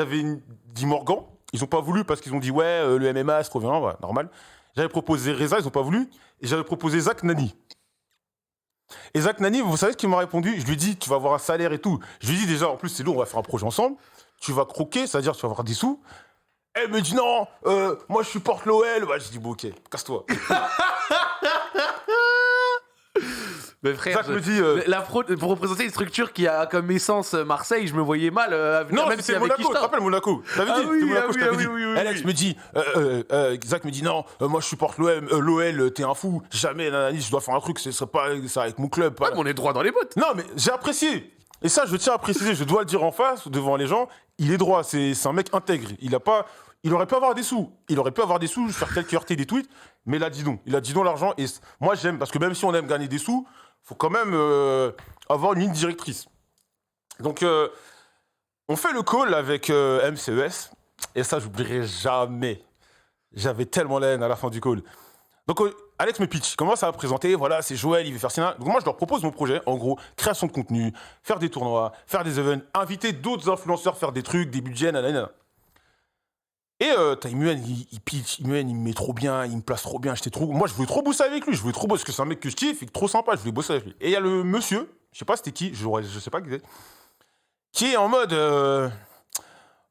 J'avais dit Morgan, ils ont pas voulu parce qu'ils ont dit ouais, le MMA, c'est trop bien, ouais, normal. J'avais proposé Reza, ils ont pas voulu. Et j'avais proposé Zach Nani. Et Zach Nani, vous savez ce qu'il m'a répondu? Je lui ai dit, tu vas avoir un salaire et tout. Je lui ai dit déjà, en plus, c'est lourd, on va faire un projet ensemble. Tu vas croquer, c'est-à-dire tu vas avoir des sous. Elle me dit non, moi je supporte l'OL. Bah, je dis bon, ok, casse-toi. Mais frère, Zach me dit. la fraude, pour représenter une structure qui a comme essence Marseille, je me voyais mal. Non, même c'est Monaco, tu te rappelles Monaco? Je t'avais dit, oui, c'était Monaco, je t'avais dit. oui. Alex me dit, Zach me dit non, moi je supporte l'OL, t'es un fou, jamais, nanani, je dois faire un truc, ce serait pas ça avec mon club. Pas... Ouais, mais on est droit dans les bottes. Non, mais j'ai apprécié. Et ça, je tiens à préciser, je dois le dire en face, devant les gens, il est droit, c'est un mec intègre. Il aurait pu avoir des sous. Il aurait pu avoir des sous, faire quelques heurter des tweets, mais il a dit non. Il a dit non l'argent. Et moi, j'aime, parce que même si on aime gagner des sous, faut quand même avoir une ligne directrice. Donc, on fait le call avec MCES, et ça, j'oublierai jamais. J'avais tellement la haine à la fin du call. Donc, Alex me pitch, commence à présenter, voilà, c'est Joël, il veut faire ça. Donc, moi, je leur propose mon projet, en gros, création de contenu, faire des tournois, faire des events, inviter d'autres influenceurs, faire des trucs, des budgets, nanana. Et Imuel, il pitch, Imuel, il me met trop bien, il me place trop bien, moi, je voulais trop bosser avec lui, parce que c'est un mec que je kiffe, il est trop sympa, je voulais bosser avec lui. Et il y a le monsieur, je sais pas c'était qui, je sais pas qui c'est, qui est en mode,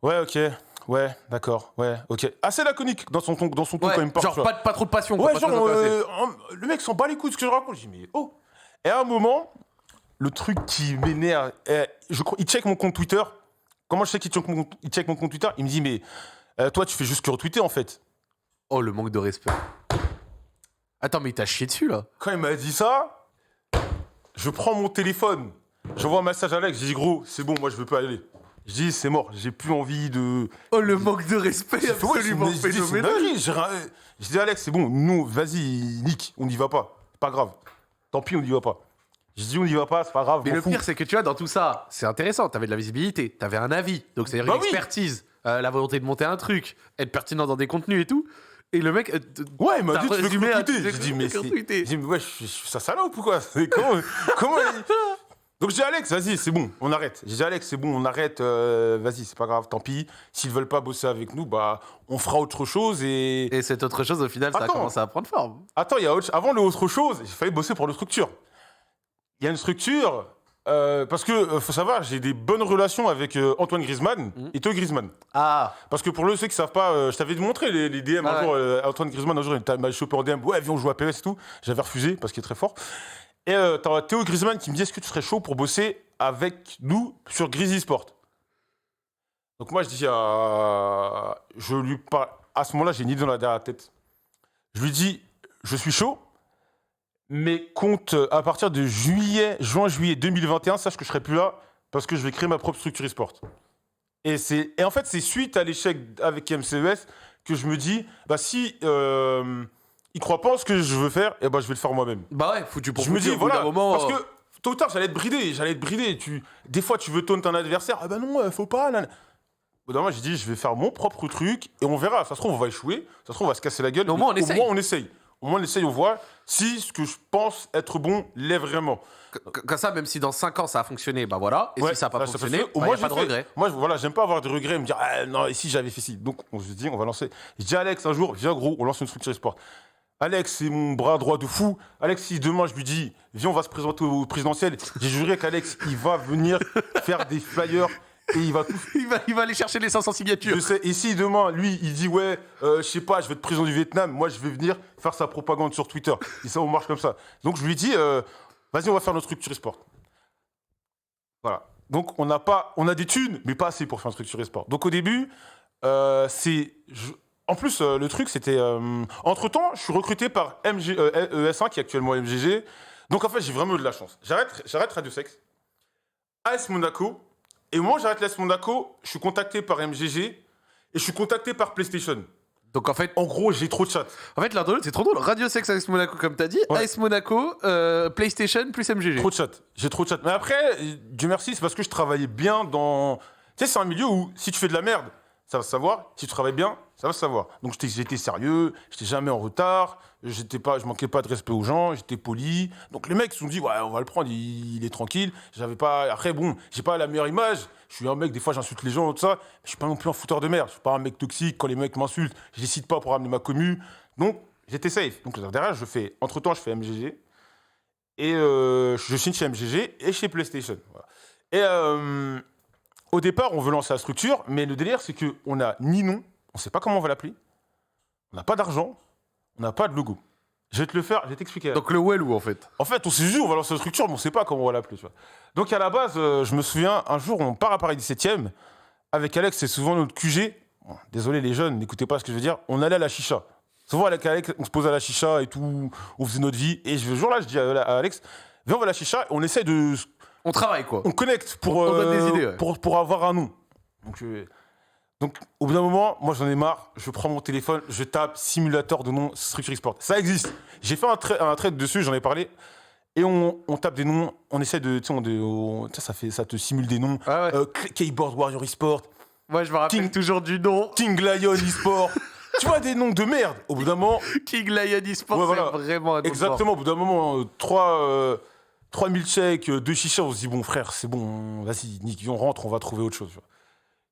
ouais, ok. Ouais, d'accord, ouais, ok. Assez laconique dans son ton Ouais, quand il me parle. genre pas trop de passion. Ouais, quoi, genre, pas très intéressé. le mec s'en bat les couilles de ce que je raconte. Je dis, mais oh. Et à un moment, le truc qui m'énerve, je crois, il check mon compte Twitter. Comment je sais qu'il check mon compte Twitter? Il me dit, mais toi, tu fais juste que retweeter en fait. Oh, le manque de respect. Attends, mais il t'a chié dessus là. Quand il m'a dit ça, je prends mon téléphone, j'envoie un message à Alex, je dis, gros, c'est bon, moi je veux pas aller. Je dis, c'est mort, j'ai plus envie de. Oh, le manque de respect absolument phénoménal. Je dis, Alex, c'est bon, nous, vas-y, nique, on n'y va pas. Pas grave. Tant pis, on n'y va pas. Je dis, on n'y va pas, c'est pas grave. Mais le pire, c'est que tu vois, dans tout ça, c'est intéressant. T'avais de la visibilité, t'avais un avis. Donc, c'est-à-dire Bah une expertise, la volonté de monter un truc, être pertinent dans des contenus et tout. Et le mec. Ouais, il m'a dit, tu veux résumé à- retweeter. J'ai dit, mais ouais, je suis ça salope ou quoi? Comment Donc, j'ai dit, Alex, vas-y, c'est bon, on arrête. J'ai dit, Alex, c'est bon, on arrête, vas-y, c'est pas grave, tant pis. S'ils veulent pas bosser avec nous, bah, on fera autre chose et. Et cette autre chose, au final, ça a Attends. commencé à prendre forme. Attends, avant le autre chose, j'ai failli bosser pour la structure. Il y a une structure, parce que, faut savoir, j'ai des bonnes relations avec Antoine Griezmann et Théo Griezmann. Ah, Parce que pour ceux qui savent pas, je t'avais montré les DM Ah un jour, Antoine Griezmann, un jour, il m'a chopé en DM, ouais, viens, on joue à PS et tout. J'avais refusé parce qu'il est très fort. Et t'as Théo Griezmann qui me dit, est-ce que tu serais chaud pour bosser avec nous sur Grizzly Sport? Donc moi, je dis, je lui parle, à ce moment-là, j'ai une idée dans la tête. Je lui dis, je suis chaud, mais compte à partir de juin-juillet 2021, sache que je serai plus là parce que je vais créer ma propre structure e-sport. Et en fait, c'est suite à l'échec avec MCES que je me dis, bah si ils croient pas en ce que je veux faire, et bah je vais le faire moi-même. bah ouais, foutu pour Je me foutu, dis, au bout d'un voilà, moment. parce que tôt ou tard, j'allais être bridé. Des fois, tu veux taunt un adversaire, ah bah non, faut pas. Là. Au bout d'un moment, j'ai dit, je vais faire mon propre truc et on verra. Ça se trouve, on va échouer, ça se trouve, on va se casser la gueule. Mais au moins, on essaye. Au moins, on essaye, on voit si ce que je pense être bon l'est vraiment. Comme ça, même si dans 5 ans ça a fonctionné, bah voilà. Et Ouais, si ça n'a pas ça fonctionné, fait- au bah, moins, y a pas de j'ai fait. regret. Moi, voilà, j'aime pas avoir de regrets et me dire, ah non, ici j'avais fait ci. Donc, on se dit, on va lancer. Je dis, Alex, un jour, viens gros, on lance une structure e-sport. Alex, c'est mon bras droit de fou. Alex, si demain je lui dis, viens, on va se présenter au présidentiel, j'ai juré qu'Alex, il va venir faire des flyers et il va tout. Il va aller chercher les 500 signatures. Je sais. Et si demain, lui, il dit, ouais, je sais pas, je vais être président du Vietnam, moi, je vais venir faire sa propagande sur Twitter. Et ça, on marche comme ça. Donc, je lui dis, vas-y, on va faire notre structure e-sport. Voilà. Donc, on a des thunes, mais pas assez pour faire une structure e-sport. Donc, au début, en plus, le truc, c'était... entre-temps, je suis recruté par ES1, qui est actuellement MGG. Donc, en fait, j'ai vraiment eu de la chance. J'arrête Radio Sex. AS Monaco. Et au moment où j'arrête l'AS Monaco, je suis contacté par MGG et je suis contacté par PlayStation. Donc en fait, En gros, j'ai trop de chats. l'un de l'autre, c'est trop drôle. Radio Sex AS Monaco, comme t'as dit, Ouais. AS Monaco, PlayStation plus MGG. Trop de chats. J'ai trop de chats. Mais après, Dieu merci, c'est parce que je travaillais bien dans... Tu sais, c'est un milieu où si tu fais de la merde, ça va se savoir. Si tu travailles bien, ça va se savoir. Donc j'étais sérieux, j'étais jamais en retard, je manquais pas de respect aux gens, j'étais poli. Donc les mecs se sont dit, ouais, on va le prendre, il est tranquille. J'avais pas. Après, bon, j'ai pas la meilleure image. Je suis un mec, des fois j'insulte les gens, tout ça. Je suis pas non plus un fouteur de merde. Je suis pas un mec toxique. Quand les mecs m'insultent, je les cite pas pour ramener ma commu. Donc j'étais safe. Donc derrière, entre-temps, je fais MGG. Et je signe chez MGG et chez PlayStation. Voilà. Et au départ, on veut lancer la structure, mais le délire, c'est qu'on n'a ni nom, on ne sait pas comment on va l'appeler, on n'a pas d'argent, on n'a pas de logo. Je vais te le faire, je vais t'expliquer. Donc le Wellou, en fait. En fait, on s'est dit, on va lancer la structure, mais on ne sait pas comment on va l'appeler. Tu vois. Donc à la base, je me souviens, un jour, on part à Paris 17e, avec Alex, c'est souvent notre QG. Bon, désolé les jeunes, n'écoutez pas ce que je veux dire, on allait à la chicha. Souvent avec Alex, on se posait à la chicha et tout, on faisait notre vie. Et ce jour-là, je dis à Alex, viens, on va à la chicha, on essaie de... On travaille, quoi. On connecte pour, on donne des idées, ouais. pour avoir un nom. Donc, au bout d'un moment, moi j'en ai marre, je prends mon téléphone, je tape simulateur de nom Structure Export. Ça existe. J'ai fait un trade dessus, j'en ai parlé. Et on tape des noms, on essaie de. Ça te simule des noms. Ah ouais. Keyboard Warrior Esport. Moi, je me rappelle toujours du nom. King Lion Esport. Tu vois, des noms de merde. Au bout d'un moment. King Lion Esport, ouais, c'est vraiment un nom. Exactement, au bout d'un moment, 3000 chèques, 2 chichas, on se dit, bon frère, c'est bon, vas-y, Nick, on rentre, on va trouver autre chose.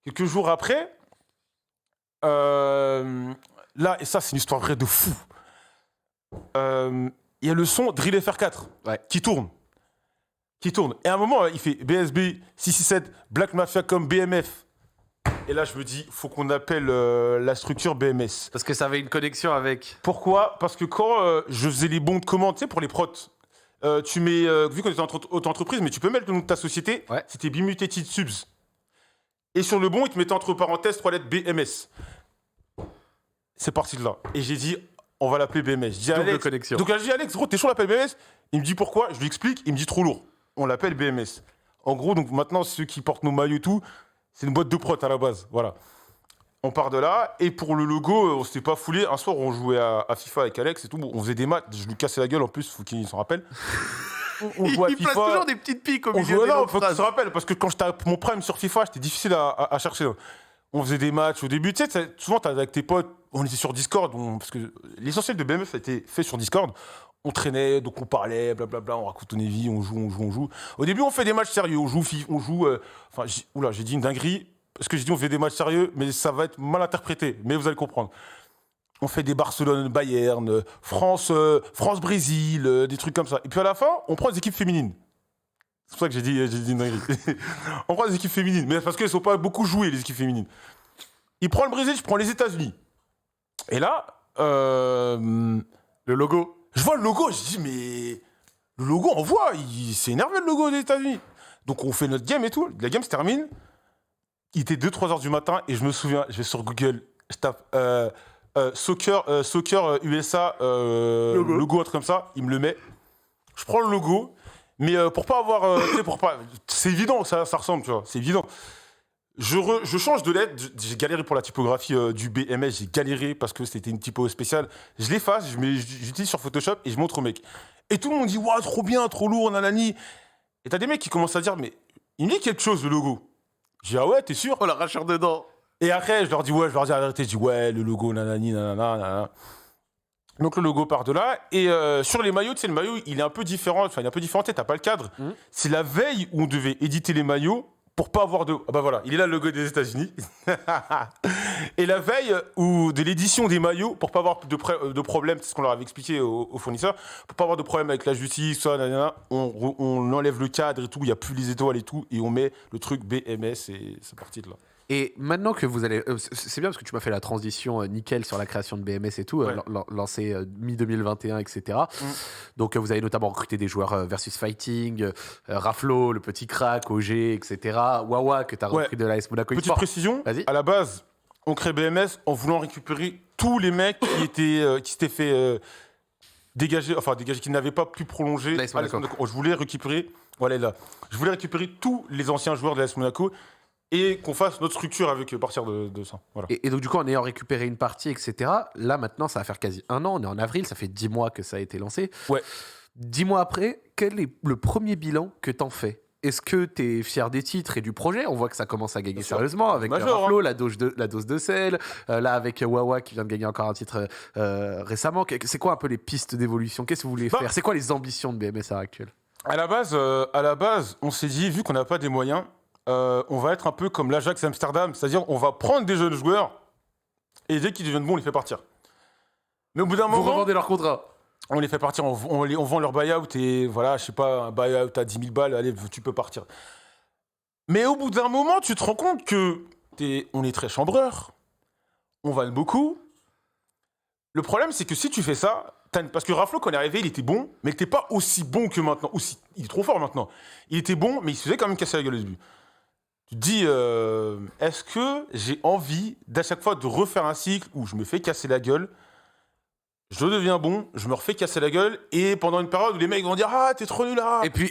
Quelques jours après, là, et ça, c'est une histoire vraie de fou. Il y a le son Drill FR4 qui tourne. Et à un moment, il fait BSB 667, Black Mafia comme BMF. Et là, je me dis, faut qu'on appelle la structure BMS. Parce que ça avait une connexion avec. Pourquoi ? Parce que quand je faisais les bons de commande, tu sais, pour les prots, tu mets, vu qu'on était auto-entreprise, mais tu peux mettre le nom de ta société, c'était Bimutated Subs. Et sur le bon, il te mettait entre parenthèses 3 lettres BMS. C'est parti de là. Et j'ai dit, on va l'appeler BMS. Je dis à Alex, connexion. donc je dis Alex, gros, t'es chaud, on l'appelle BMS ? Il me dit pourquoi ? Je lui explique, il me dit trop lourd. On l'appelle BMS. En gros, donc maintenant, ceux qui portent nos maillots et tout, c'est une boîte de prot à la base. Voilà. On part de là. Et pour le logo, on s'était pas foulé. Un soir, on jouait à FIFA avec Alex et tout. On faisait des matchs. Je lui cassais la gueule en plus, faut qu'il s'en rappelle. On jouait à FIFA. Il place toujours des petites piques au milieu des non, faut qu'il se rappelle. Parce que quand je tape mon prime sur FIFA, c'était difficile à chercher. On faisait des matchs au début. Tu sais, souvent, t'es avec tes potes. On était sur Discord. Parce que l'essentiel de BMF a été fait sur Discord. On traînait, donc on parlait, blablabla, on raconte nos vies, on joue. Au début, on fait des matchs sérieux, on joue. J'ai dit une dinguerie, parce que j'ai dit on fait des matchs sérieux, mais ça va être mal interprété, mais vous allez comprendre. On fait des Barcelone, Bayern, France-Brésil, des trucs comme ça. Et puis à la fin, on prend des équipes féminines. C'est pour ça que j'ai dit une dinguerie. On prend des équipes féminines, mais parce qu'elles ne sont pas beaucoup jouées, les équipes féminines. Il prend le Brésil, je prends les États-Unis. Et là, le logo. Je vois le logo, je dis, mais le logo, on voit, il s'est énervé le logo des États-Unis. Donc on fait notre game et tout. La game se termine. Il était 2-3 heures du matin et je me souviens, je vais sur Google, je tape soccer USA, logo, un truc comme ça. Il me le met. Je prends le logo, mais pour pas avoir. C'est évident, ça ressemble, tu vois, c'est évident. Je change de lettre, j'ai galéré pour la typographie du BMS, j'ai galéré parce que c'était une typo spéciale. Je l'efface, j'utilise sur Photoshop et je montre au mec. Et tout le monde dit, waouh, trop bien, trop lourd, nanani. Et t'as des mecs qui commencent à dire, mais il me dit quelque chose, le logo. Je dis, ah ouais, t'es sûr ? Oh, l'arracheur dedans. Et après, je leur dis la vérité, je dis, ouais, le logo, nanani, nanana. Donc le logo part de là. Et sur les maillots, tu sais, le maillot, il est un peu différent. Enfin, il est un peu différent, t'as pas le cadre. C'est la veille où on devait éditer les maillots. Pour pas avoir de... Ah bah voilà, il est là le logo des États-Unis. Et la veille de l'édition des maillots, pour pas avoir de problème, c'est ce qu'on leur avait expliqué aux fournisseurs, pour pas avoir de problème avec la justice, ça, on enlève le cadre et tout, il n'y a plus les étoiles et tout, et on met le truc BMS et c'est parti de là. Et maintenant que vous allez... c'est bien parce que tu m'as fait la transition nickel sur la création de BMS et tout, lancé mi-2021, etc. Donc vous avez notamment recruté des joueurs versus Fighting, Raflo, le petit crack, OG, etc. Wawa, que tu as recruté de l'AS Monaco. Petite précision, à la base, on crée BMS en voulant récupérer tous les mecs qui s'étaient fait dégager, qui n'avaient pas pu prolonger l'AS Monaco. Je voulais récupérer tous les anciens joueurs de l'AS Monaco et qu'on fasse notre structure avec à partir de ça. Voilà. Et donc, du coup, en ayant récupéré une partie, etc., là, maintenant, ça va faire quasi 1 an. On est en avril, ça fait 10 mois que ça a été lancé. Ouais. 10 mois après, quel est le premier bilan que t'en fais ? est-ce que tu es fier des titres et du projet? On voit que ça commence à gagner sérieusement avec Major, Raflo, la dose de sel, là avec Wawa qui vient de gagner encore un titre récemment. C'est quoi un peu les pistes d'évolution? Qu'est-ce que vous voulez faire? C'est quoi les ambitions de BMS à l'heure actuelle? À la base, on s'est dit, vu qu'on n'a pas des moyens, on va être un peu comme l'Ajax Amsterdam, c'est-à-dire on va prendre des jeunes joueurs et dès qu'ils deviennent bons, on les fait partir. Mais au bout d'un Vous moment, revendez leur contrat? on les fait partir, on vend leur buy-out et voilà, je sais pas, un buy-out à 10 000 balles, allez, tu peux partir. Mais au bout d'un moment, tu te rends compte que on est très chambreur, on vale beaucoup. Le problème, c'est que si tu fais ça, parce que Raflo, quand il est arrivé, il était bon, mais il n'était pas aussi bon que maintenant. Il est trop fort maintenant. Il était bon, mais il se faisait quand même casser la gueule au début. Tu te dis, est-ce que j'ai envie d'à chaque fois de refaire un cycle où je me fais casser la gueule, je deviens bon, je me refais casser la gueule, et pendant une période où les mecs vont dire, ah, t'es trop nul là. Et puis